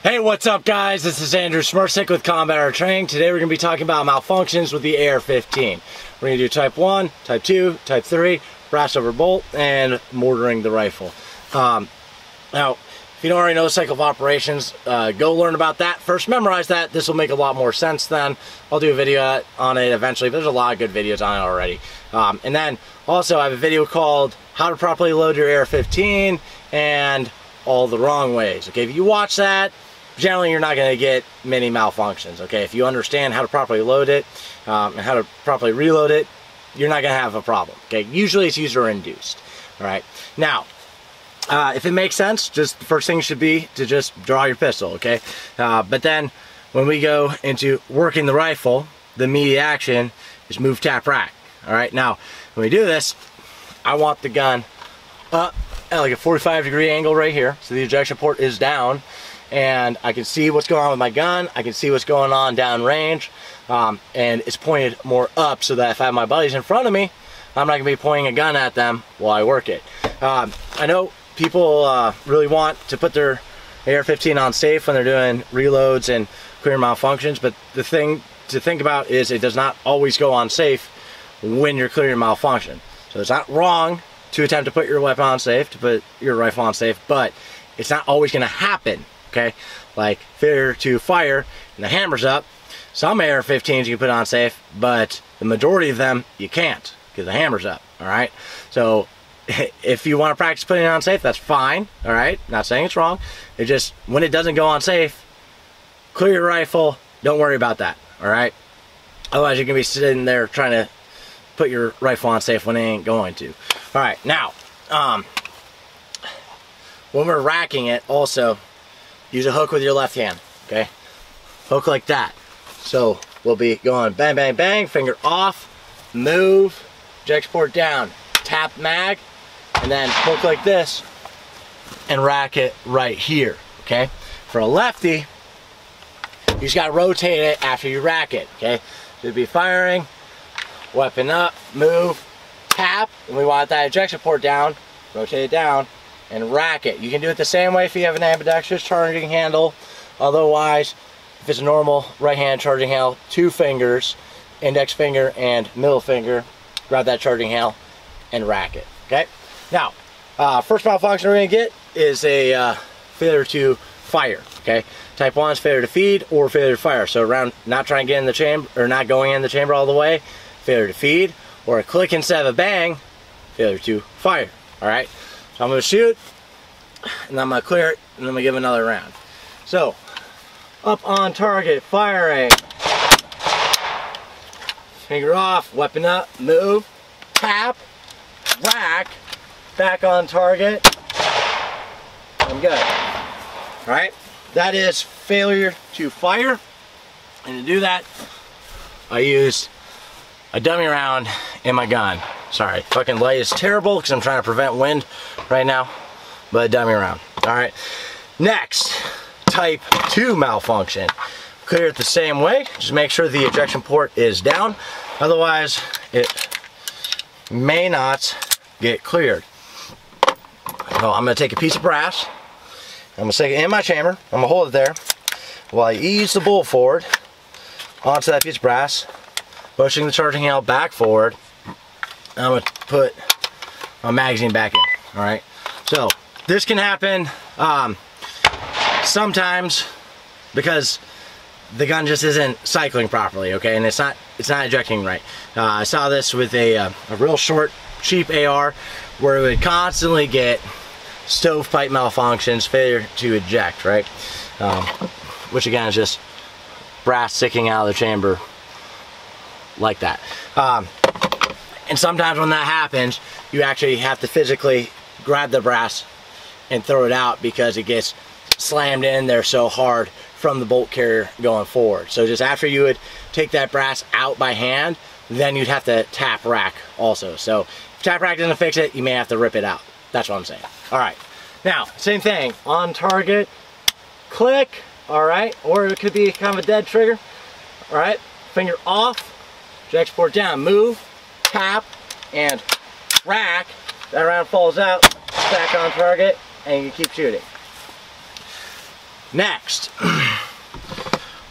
Hey, what's up guys? This is Andrew Smirsick with Combat Air Training. Today we're going to be talking about malfunctions with the AR-15. We're going to do type 1, type 2, type 3, brass over bolt, and mortaring the rifle. Now, if you don't already know the cycle of operations, go learn about that. First, memorize that. This will make a lot more sense then. I'll do a video on it eventually, but there's a lot of good videos on it already. And then, also, I have a video called How to Properly Load Your AR-15 and All the Wrong Ways. Okay, if you watch that, generally you're not going to get many malfunctions. Okay, if you understand how to properly load it and how to properly reload it, you're not going to have a problem. Okay, usually it's user induced. All right, now if it makes sense, just the first thing should be to just draw your pistol. Okay, but then when we go into working the rifle, the immediate action is move, tap, rack. All right, now when we do this, I want the gun up at like a 45-degree angle right here, so the ejection port is down, and I can see what's going on with my gun. I can see what's going on down range, and it's pointed more up so that if I have my buddies in front of me, I'm not going to be pointing a gun at them while I work it. I know people really want to put their AR-15 on safe when they're doing reloads and clear malfunctions, but the thing to think about is it does not always go on safe when you're clearing malfunction. So it's not wrong to attempt to put your weapon on safe, to put your rifle on safe, but it's not always going to happen. Okay, like failure to fire and the hammer's up. Some AR-15s you can put on safe, but the majority of them you can't because the hammer's up. All right, so if you want to practice putting it on safe, that's fine. All right, not saying it's wrong. It just, when it doesn't go on safe, clear your rifle. Don't worry about that. All right, otherwise you're gonna be sitting there trying to put your rifle on safe when it ain't going to. All right, now when we're racking it, also use a hook with your left hand. Okay, hook like that. So we'll be going bang, bang, bang, finger off, move, ejection port down, tap mag, and then hook like this and rack it right here. Okay, for a lefty, you just gotta rotate it after you rack it. Okay, should be firing, weapon up, move, tap, and we want that ejection port down, rotate it down, and rack it. You can do it the same way if you have an ambidextrous charging handle. Otherwise, if it's a normal right-hand charging handle, 2 fingers, index finger and middle finger, grab that charging handle and rack it. Okay. Now, first malfunction we're gonna get is a failure to fire. Okay. Type 1 is failure to feed or failure to fire. So around not trying to get in the chamber or not going in the chamber all the way, failure to feed, or a click instead of a bang, failure to fire. All right. So I'm going to shoot, and I'm going to clear it, and then I'm going to give another round. So, up on target, firing. Finger off, weapon up, move, tap, rack, back on target. I'm good. Alright, that is failure to fire. And to do that, I used a dummy round in my gun. Sorry, fucking light is terrible because I'm trying to prevent wind right now, but a dummy round. All right, next, type 2 malfunction. Clear it the same way, just make sure the ejection port is down, otherwise it may not get cleared. So I'm gonna take a piece of brass, I'm gonna stick it in my chamber, I'm gonna hold it there, while I ease the bolt forward onto that piece of brass, pushing the charging handle back forward. I'm going to put my magazine back in. Alright, so this can happen sometimes because the gun just isn't cycling properly, okay, and it's not ejecting right. I saw this with a real short, cheap AR where it would constantly get stovepipe malfunctions, failure to eject, right, which again is just brass sticking out of the chamber like that. And sometimes when that happens, you actually have to physically grab the brass and throw it out because it gets slammed in there so hard from the bolt carrier going forward. So just after you would take that brass out by hand, then you'd have to tap rack also. So if tap rack doesn't fix it, you may have to rip it out. That's what I'm saying. All right, now same thing, on target, click, all right, or it could be kind of a dead trigger. All right, finger off, ejection port down, move, tap, and rack. That round falls out, back on target, and you keep shooting. Next,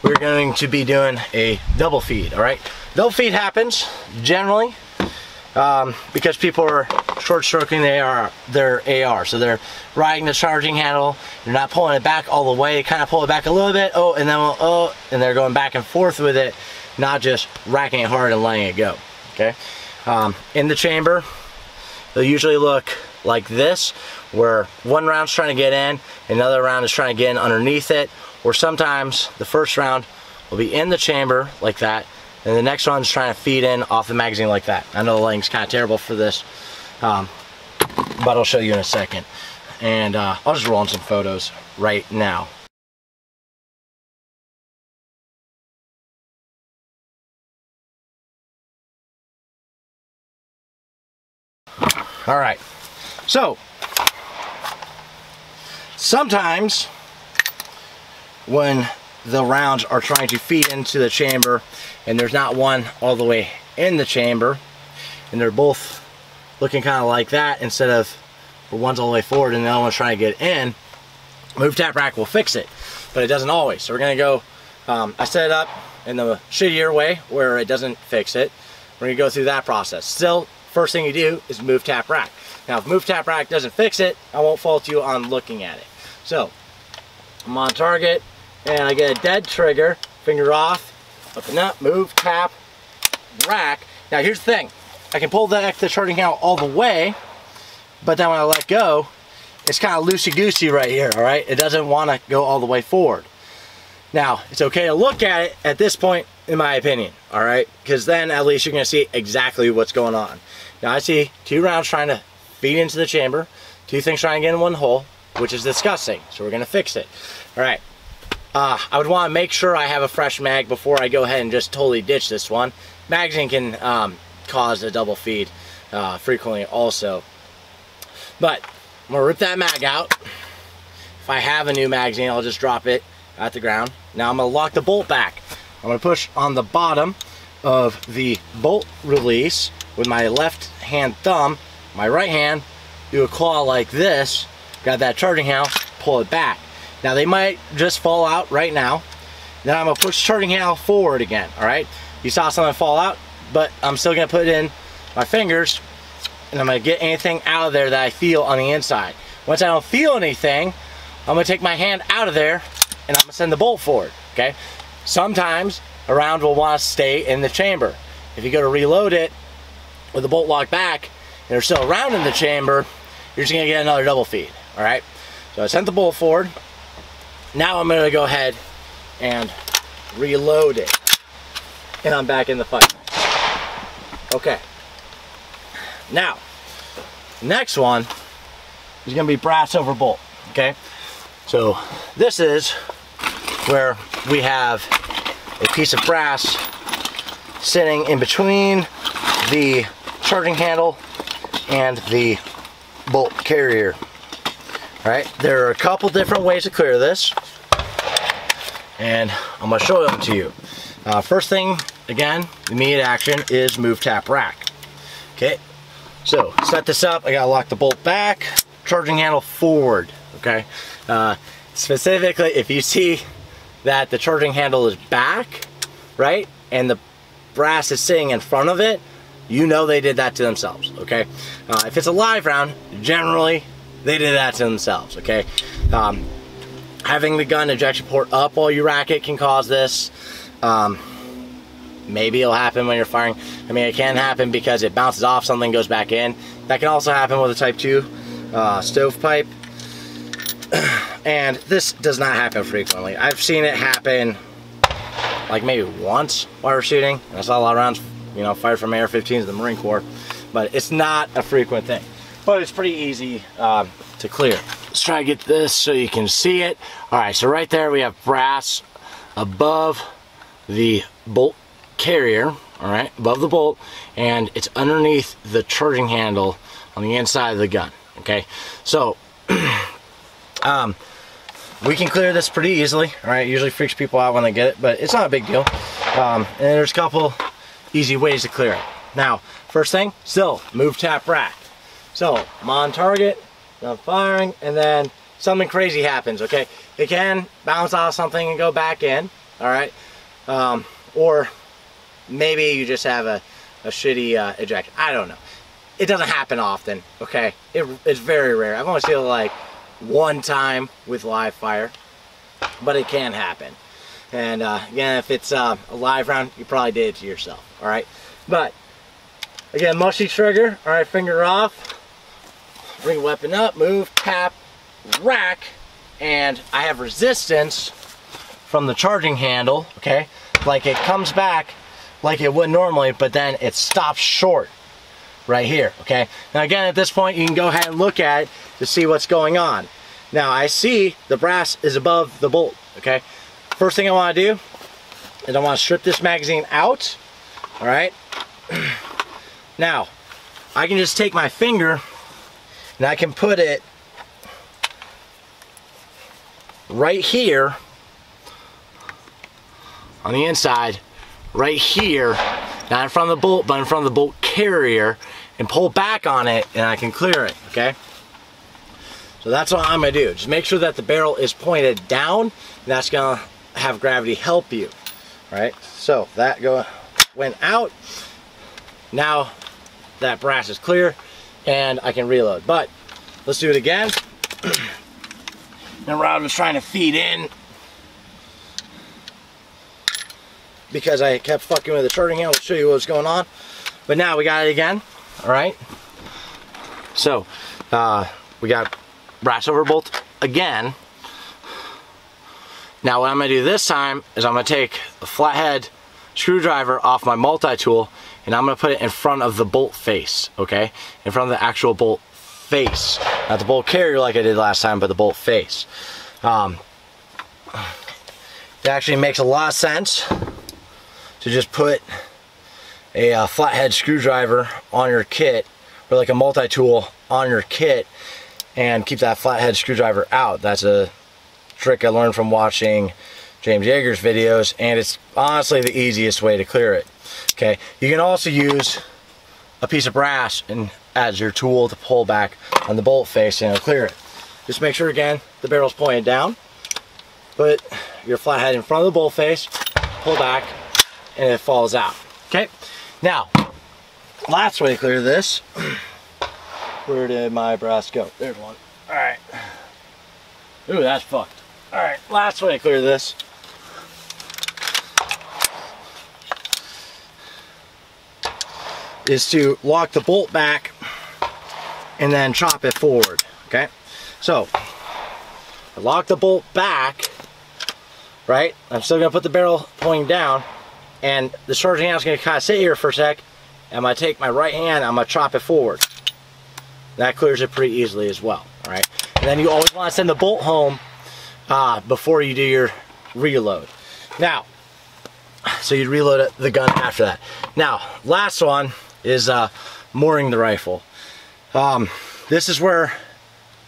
we're going to be doing a double feed, all right? Double feed happens generally because people are short stroking their AR. So they're riding the charging handle, they're not pulling it back all the way, they kind of pull it back a little bit, and they're going back and forth with it, not just racking it hard and letting it go, okay? In the chamber, they'll usually look like this, where one round's trying to get in, another round is trying to get in underneath it, or sometimes the first round will be in the chamber like that, and the next one's trying to feed in off the magazine like that. I know the lighting's kind of terrible for this, but I'll show you in a second. And I'll just roll in some photos right now. All right, so sometimes when the rounds are trying to feed into the chamber and there's not one all the way in the chamber and they're both looking kind of like that, instead of where one's all the way forward and the other one's trying to get in, Move Tap Rack will fix it, but it doesn't always. So we're gonna go, I set it up in the shittier way where it doesn't fix it. We're gonna go through that process. Still, first thing you do is Move Tap Rack. Now, if Move Tap Rack doesn't fix it, I won't fault you on looking at it. So, I'm on target, and I get a dead trigger, finger off, up and up, Move Tap Rack. Now, here's the thing. I can pull the charging out all the way, but then when I let go, it's kind of loosey-goosey right here, all right? It doesn't want to go all the way forward. Now, it's okay to look at it at this point, in my opinion, all right? Because then at least you're going to see exactly what's going on. Now, I see two rounds trying to feed into the chamber, two things trying to get in one hole, which is disgusting, so we're going to fix it. All right, I would want to make sure I have a fresh mag before I go ahead and just totally ditch this one. Magazine can cause a double feed frequently also. But I'm going to rip that mag out. If I have a new magazine, I'll just drop it at the ground. Now I'm going to lock the bolt back. I'm going to push on the bottom of the bolt release with my left hand thumb, my right hand, do a claw like this, grab that charging handle, pull it back. Now they might just fall out right now. Then I'm going to push the charging handle forward again, all right? You saw something fall out, but I'm still going to put in my fingers and I'm going to get anything out of there that I feel on the inside. Once I don't feel anything, I'm going to take my hand out of there and I'm going to send the bolt forward, okay? Sometimes a round will want to stay in the chamber. If you go to reload it with the bolt locked back and there's still a round in the chamber, you're just going to get another double feed, all right? So I sent the bolt forward. Now I'm going to go ahead and reload it. And I'm back in the fight. Okay. Now, next one is going to be brass over bolt, okay? So this is where we have a piece of brass sitting in between the charging handle and the bolt carrier. All right, there are a couple different ways to clear this, and I'm going to show them to you. First thing, again, immediate action is Move Tap Rack. Okay, so set this up. I got to lock the bolt back, charging handle forward. Okay, specifically, if you see that the charging handle is back, right, and the brass is sitting in front of it, you know they did that to themselves. Okay, if it's a live round, generally they did that to themselves. Okay, having the gun ejection port up while you rack it can cause this. Maybe it'll happen when you're firing. I mean, it can happen because it bounces off, something goes back in. That can also happen with a Type 2 stovepipe. And this does not happen frequently. I've seen it happen like maybe once while we're shooting. And I saw a lot of rounds, you know, fired from AR-15s in the Marine Corps. But it's not a frequent thing. But it's pretty easy to clear. Let's try to get this so you can see it. All right, so right there we have brass above the bolt carrier, all right, above the bolt, and it's underneath the charging handle on the inside of the gun. Okay, so we can clear this pretty easily. All right, it usually freaks people out when they get it, but it's not a big deal. And there's a couple easy ways to clear it. Now, first thing, still Move Tap Rack. So I'm on target, I'm firing, and then something crazy happens, okay? It can bounce off something and go back in, all right? Or maybe you just have a shitty eject. I don't know. It doesn't happen often, okay? It's very rare. I've only seen it like one time with live fire, but it can happen. And again, if it's a live round, you probably did it to yourself, all right? But again, mushy trigger, all right, finger off, bring weapon up, move, tap, rack, and I have resistance from the charging handle, okay? Like it comes back like it would normally, but then it stops short right here, okay? Now again, at this point, you can go ahead and look at it to see what's going on. Now I see the brass is above the bolt, okay? First thing I want to do is I want to strip this magazine out, all right? Now, I can just take my finger and I can put it right here on the inside, right here, not in front of the bolt, but in front of the bolt carrier, and pull back on it, and I can clear it, okay? So that's what I'm gonna do. Just make sure that the barrel is pointed down, and that's gonna have gravity help you, right? So that went out. Now that brass is clear, and I can reload. But let's do it again. And Rod was trying to feed in because I kept fucking with the charging handle to show you what was going on. But now we got it again. All right, so we got brass over bolt again. Now what I'm gonna do this time is I'm gonna take a flathead screwdriver off my multi-tool and I'm gonna put it in front of the bolt face, okay? In front of the actual bolt face. Not the bolt carrier like I did last time, but the bolt face. It actually makes a lot of sense to just put a flathead screwdriver on your kit, or like a multi-tool on your kit, and keep that flathead screwdriver out. That's a trick I learned from watching James Yeager's videos, and it's honestly the easiest way to clear it. Okay, you can also use a piece of brass and as your tool to pull back on the bolt face and it'll clear it. Just make sure again the barrel's pointed down. Put your flathead in front of the bolt face, pull back, and it falls out. Okay. Now, last way to clear this, where did my brass go? There's one. All right. Ooh, that's fucked. All right, last way to clear this is to lock the bolt back and then chop it forward, okay? So, I lock the bolt back, right? I'm still gonna put the barrel pointing down, and the charging handle's gonna kind of sit here for a sec. I'm gonna take my right hand, I'm gonna chop it forward. That clears it pretty easily as well, all right? And then you always wanna send the bolt home before you do your reload. Now, so you'd reload the gun after that. Now, last one is mooring the rifle. This is where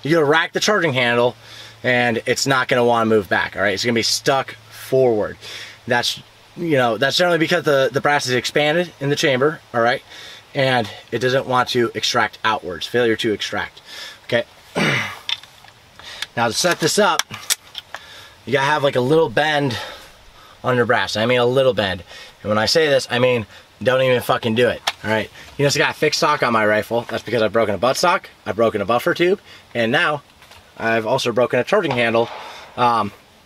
you're gonna rack the charging handle and it's not gonna wanna move back, all right? It's gonna be stuck forward. That's, you know, that's generally because the brass is expanded in the chamber, all right? And it doesn't want to extract outwards, failure to extract, okay? Now to set this up, you gotta have like a little bend on your brass. I mean a little bend. And when I say this, I mean don't even fucking do it, all right? You notice I got a fixed stock on my rifle. That's because I've broken a buttstock, I've broken a buffer tube, and now I've also broken a charging handle.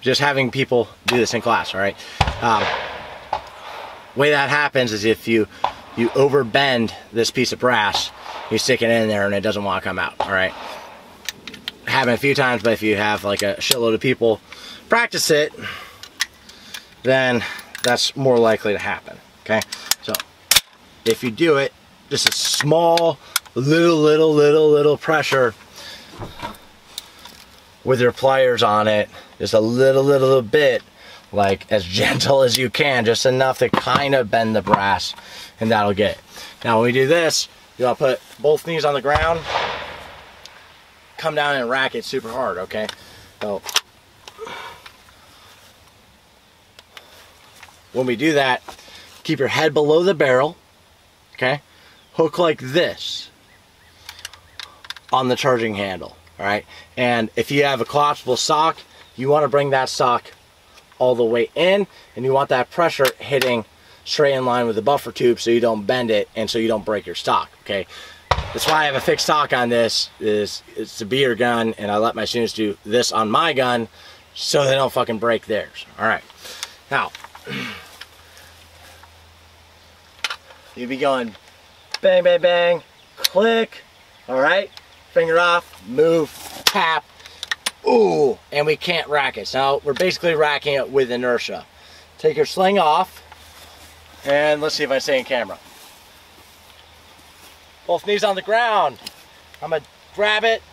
Just having people do this in class, all right? Way that happens is if you overbend this piece of brass, you stick it in there and it doesn't want to come out, all right? Happened a few times, but if you have like a shitload of people practice it, then that's more likely to happen, okay? So if you do it, just a small little pressure with your pliers on it, just a little bit, like as gentle as you can, just enough to kind of bend the brass, and that'll get it. Now when we do this, you want to put both knees on the ground, come down and rack it super hard, okay? So when we do that, keep your head below the barrel, okay? Hook like this on the charging handle, All right, and if you have a collapsible stock, you want to bring that stock all the way in, and you want that pressure hitting straight in line with the buffer tube so you don't bend it and so you don't break your stock. Okay, that's why I have a fixed stock on this. It's a beater gun, and I let my students do this on my gun so they don't fucking break theirs. All right, now you'd be going bang, bang, bang, click. All right, finger off, move, tap. Ooh, and we can't rack it. So we're basically racking it with inertia. Take your sling off, and let's see if I stay in camera. Both knees on the ground. I'm gonna grab it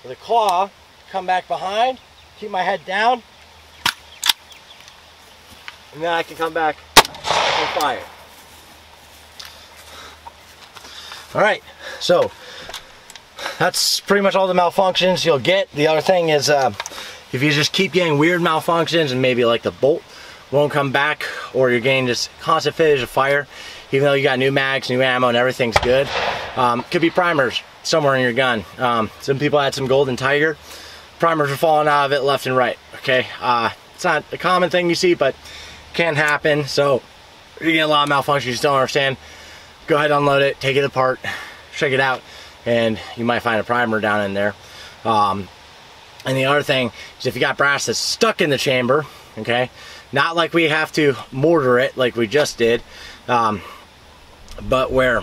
with a claw, come back behind, keep my head down, and then I can come back and fire. All right, so that's pretty much all the malfunctions you'll get. The other thing is if you just keep getting weird malfunctions and maybe like the bolt won't come back, or you're getting just constant failures of fire, even though you got new mags, new ammo, and everything's good, could be primers somewhere in your gun. Some people had some Golden Tiger. Primers are falling out of it left and right, okay? It's not a common thing you see, but can happen. So you get a lot of malfunctions you just don't understand. Go ahead, unload it, take it apart, check it out, and you might find a primer down in there. And the other thing is if you got brass that's stuck in the chamber, okay, not like we have to mortar it like we just did, but where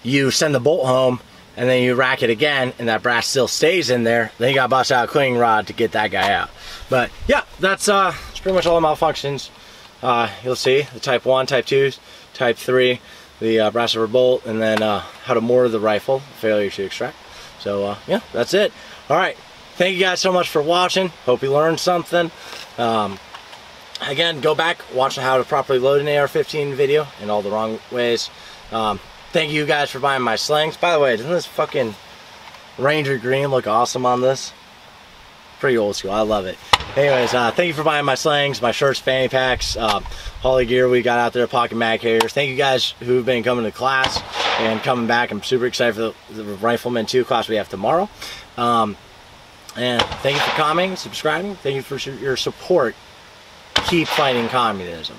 you send the bolt home and then you rack it again and that brass still stays in there, then you gotta bust out a cleaning rod to get that guy out. But yeah, that's pretty much all the malfunctions. You'll see the type 1, type 2, type 3, the brass over bolt, and then how to mortar the rifle, failure to extract. So yeah, that's it. All right, thank you guys so much for watching. Hope you learned something. Again, go back, watch how to properly load an AR-15 video in all the wrong ways. Thank you guys for buying my slings. By the way, doesn't this fucking Ranger green look awesome on this? Pretty old school, I love it. Anyways, thank you for buying my slings, my shirts, fanny packs, all the gear we got out there, pocket mag carriers. Thank you guys who've been coming to class and coming back. I'm super excited for the Rifleman 2 class we have tomorrow. And thank you for commenting, subscribing. Thank you for your support. Keep fighting communism.